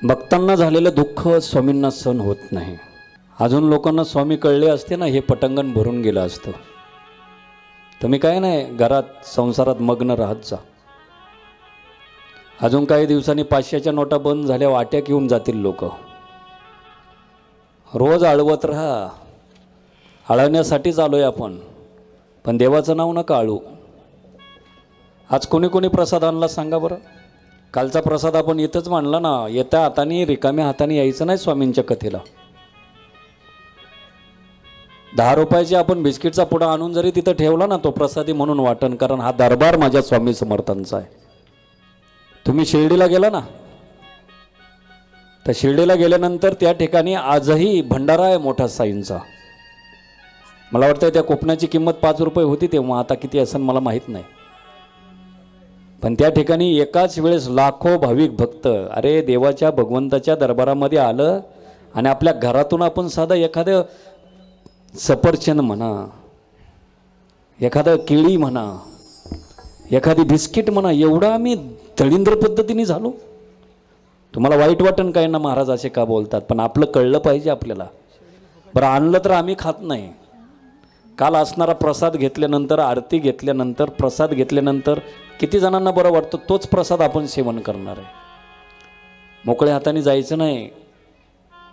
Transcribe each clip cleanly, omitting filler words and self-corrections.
भक्तांना झालेलं दुःख स्वामींना सहन होत नाही. अजून लोकांना स्वामी कळले असते ना, हे पटंगण भरून गेलं असतं. तुम्ही काय नाही, घरात संसारात मग्न राहत जा. अजून काही दिवसांनी 500च्या नोटा बंद झाल्या, वाट्या घेऊन जातील लोक. रोज आळवत राहा. आळवण्यासाठीच आलोय आपण, पण देवाचं नाव नका आळू. आज कोणी कोणी प्रसाद आणला सांगा बरं. कालचा प्रसाद आपण इथंच मांडला ना. येत्या हाताने रिकाम्या हाताने यायचं नाही स्वामींच्या कथेला. 10 रुपयाचे आपण बिस्किटचा पुडा आणून जरी तिथं ठेवला ना, तो प्रसादी म्हणून वाटण. कारण हा दरबार माझ्या स्वामी समर्थांचा आहे. तुम्ही शिर्डीला गेला ना, तर शिर्डीला गेल्यानंतर त्या ठिकाणी आजही भंडारा आहे मोठा साईंचा. मला वाटतं त्या कोपनाची किंमत 5 रुपये होती तेव्हा, आता किती असेल मला माहीत नाही. पण त्या ठिकाणी एकाच वेळेस लाखो भाविक भक्त अरे देवाच्या भगवंताच्या दरबारामध्ये आलं. आणि आपल्या घरातून आपण साधं एखादं सफरचंद म्हणा, एखादं केळी म्हणा, एखादी बिस्किट म्हणा, एवढा आम्ही दळिंद्र पद्धतीने झालो. तुम्हाला वाईट वाटण काय ना, महाराज असे का बोलतात, पण आपलं कळलं पाहिजे आपल्याला. बरं आणलं तर आम्ही खात नाही. काल असणारा प्रसाद घेतल्यानंतर, आरती घेतल्यानंतर, प्रसाद घेतल्यानंतर किती जणांना बरं वाटतं, तोच प्रसाद आपण सेवन करणार आहे. मोकळ्या हाताने जायचं नाही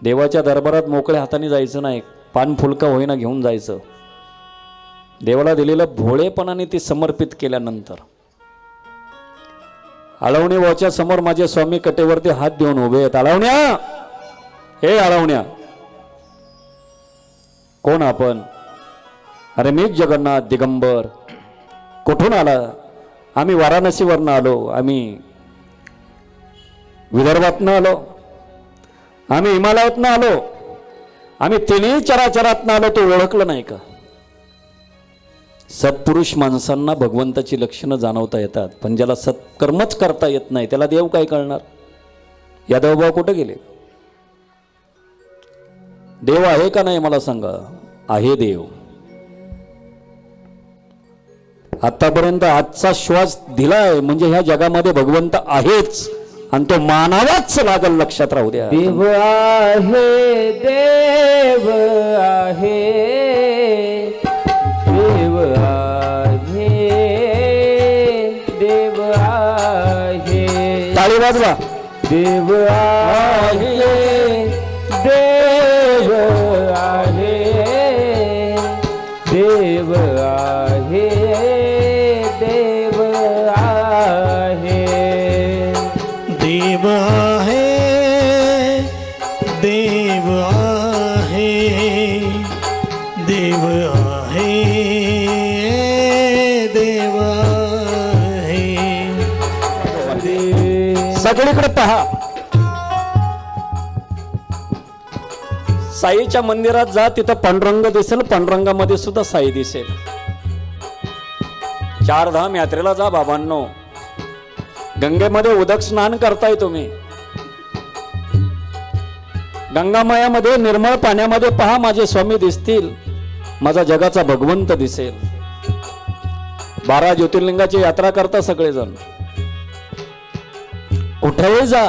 देवाच्या दरबारात. मोकळ्या हाताने जायचं नाही. पान फुलका होईना घेऊन जायचं. देवाला दिलेलं भोळेपणाने ते समर्पित केल्यानंतर. आळवणी वाच्या समोर माझे स्वामी कटेवरती हात देऊन उभे आहेत. आळवण्या, हे आळवण्या, कोण आपण? अरे मीच जगन्नाथ दिगंबर. कुठून आला? आम्ही वाराणसीवरनं आलो, आम्ही विदर्भातनं आलो, आम्ही हिमालयातनं आलो, आम्ही तिन्ही चराचरातनं आलो. तो ओळखलं नाही का? सत्पुरुष माणसांना भगवंताची लक्षणं जाणवता येतात, पण ज्याला सत्कर्मच करता येत नाही त्याला देव काय कळणार? यादवभाऊ कुठे गेले? देव आहे का नाही मला सांगा? आहे देव. आतापर्यंत आजचा श्वास दिलाय म्हणजे ह्या जगामध्ये भगवंत आहेच, आणि तो मानावाच लागल. लक्षात राहू द्या. देव आहे, देव आहे, देव आहे, देव आहे. टाळी वाजवा. देव आहे, देव आहे, देव आहे, देव आहे. देव आहे, देव आहे, देव आहे, देव आहे. सगळीकडे पहा. साईच्या मंदिरात जा, तिथं पांडुरंग दिसेल, पांडुरंगामध्ये सुद्धा साई दिसेल. 4 धाम यात्रेला जा बाबांनो. गंगेमध्ये उदक स्नान करताय तुम्ही. गंगामायामध्ये निर्मळ पाण्यामध्ये पहा, माझे स्वामी दिसतील, माझा जगाचा भगवंत दिसेल. 12 ज्योतिर्लिंगाची यात्रा करता सगळेजण. कुठेही जा,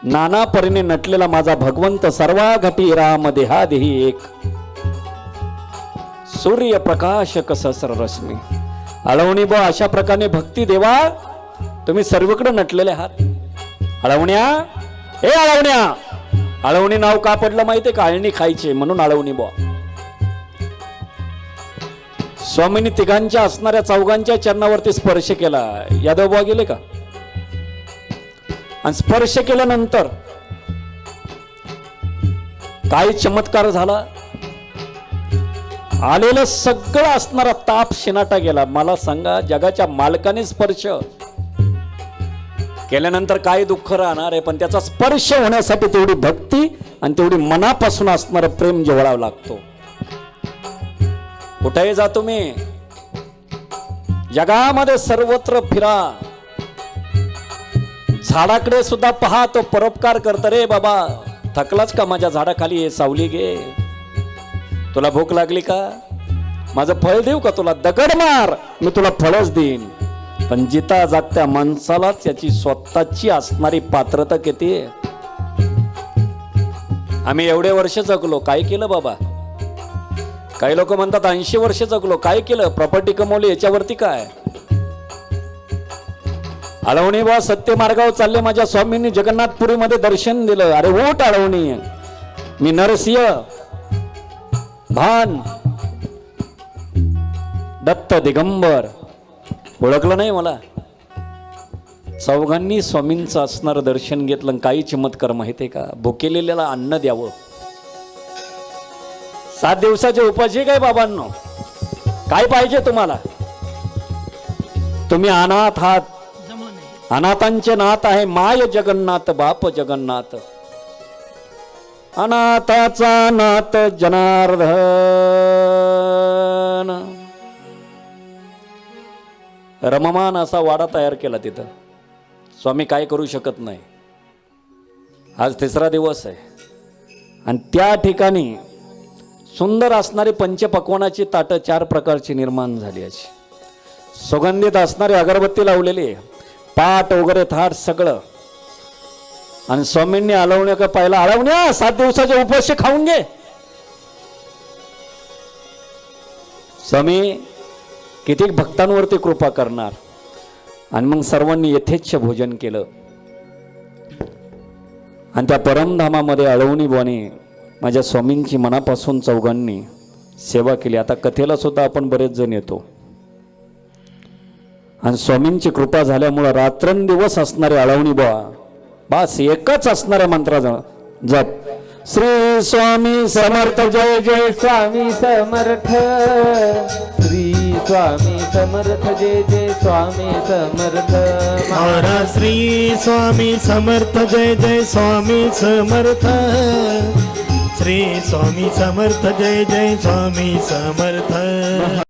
नाना परीने नटलेला माझा भगवंत सर्वा घटी राम देहा देही एक. सूर्य प्रकाशक सहस्र रश्मी. आळवणी बा, अशा प्रकारे भक्ती देवा तुम्ही सर्वकडे नटलेले आहात. आळवण्या, हे आळवण्या. आळवणी नाव का पडलं माहितीये का? आळणी खायचे म्हणून आळवणी बा. स्वामींनी तिघांच्या असणाऱ्या चौघांच्या चरणावरती स्पर्श केला. यादव बा गेले का? आणि स्पर्श केल्यानंतर काय चमत्कार झाला? आलेलं सगळं असणारा ताप शिनाटा गेला. मला सांगा, जगाच्या मालकाने स्पर्श केल्यानंतर काय दुःख राहणार आहे? पण त्याचा स्पर्श होण्यासाठी तेवढी भक्ती आणि तेवढी मनापासून असणारं प्रेम जिव्हाळावं लागतो. कुठेही जा तुम्ही, जगामध्ये सर्वत्र फिरा, झाडाकडे सुद्धा पहा, तो परोपकार करतो. रे बाबा, थकलाच का? माझ्या झाडाखाली ये, सावली घे. तुला भूक लागली का? माझं फळ देऊ का तुला? दगड मार, मी तुला फळच देईन. पण जिता जागत्या माणसालाच त्याची स्वतःची असणारी पात्रता किती आहे. आम्ही एवढे वर्ष जगलो, काय केलं बाबा? काही लोक म्हणतात 80 वर्ष जगलो, काय केलं? प्रॉपर्टी कमवली, याच्यावरती काय? आळवणी बा सत्य मार्गावर चालले, माझ्या स्वामींनी जगन्नाथपुरीमध्ये दर्शन दिलं. अरे ओट आळवणी, मी नरसिंह भान दत्त दिगंबर, ओळखलं नाही मला? चौघांनी स्वामींचं असणारं दर्शन घेतलं. काही चमत्कार माहितीये का? भुकेलेल्याला अन्न द्यावं. 7 दिवसाचे उपाशी काय बाबांनो? काय पाहिजे तुम्हाला? तुम्ही अनाथ आहात, अनाथांचे नाथ आहे माय जगन्नाथ बाप जगन्नाथ. अनाथाचा नाथ जनार्दन. रममान असा वाडा तयार केला तिथं. स्वामी काय करू शकत नाही. आज 3रा दिवस आहे आणि त्या ठिकाणी सुंदर असणारी पंचपक्वानाची ताटं 4 प्रकारची निर्माण झाली. अशी सुगंधित असणारी अगरबत्ती लावलेली, पाट वगैरे थाट सगळं. आणि स्वामींनी आळवण्या का पहिला आळवण्या 7 दिवसाचे उपवास खाऊन घे. स्वामी किती भक्तांवरती कृपा करणार. आणि मग सर्वांनी यथेच्छ भोजन केलं. आणि त्या परमधामामध्ये आळवणी बुवाने माझ्या स्वामींची मनापासून चौघांनी सेवा केली. आता कथेला सुद्धा आपण बरेच जण येतो. आणि स्वामींची कृपा झाल्यामुळं रात्रंदिवस असणारे आळवणी बुवा बस एकच असणाऱ्या मंत्राचा जप. श्री स्वामी समर्थ जय जय स्वामी समर्थ, श्री स्वामी समर्थ, जय जय स्वामी समर्थ. महाराज श्री स्वामी समर्थ जय जय स्वामी समर्थ. श्री स्वामी समर्थ जय जय स्वामी समर्थ.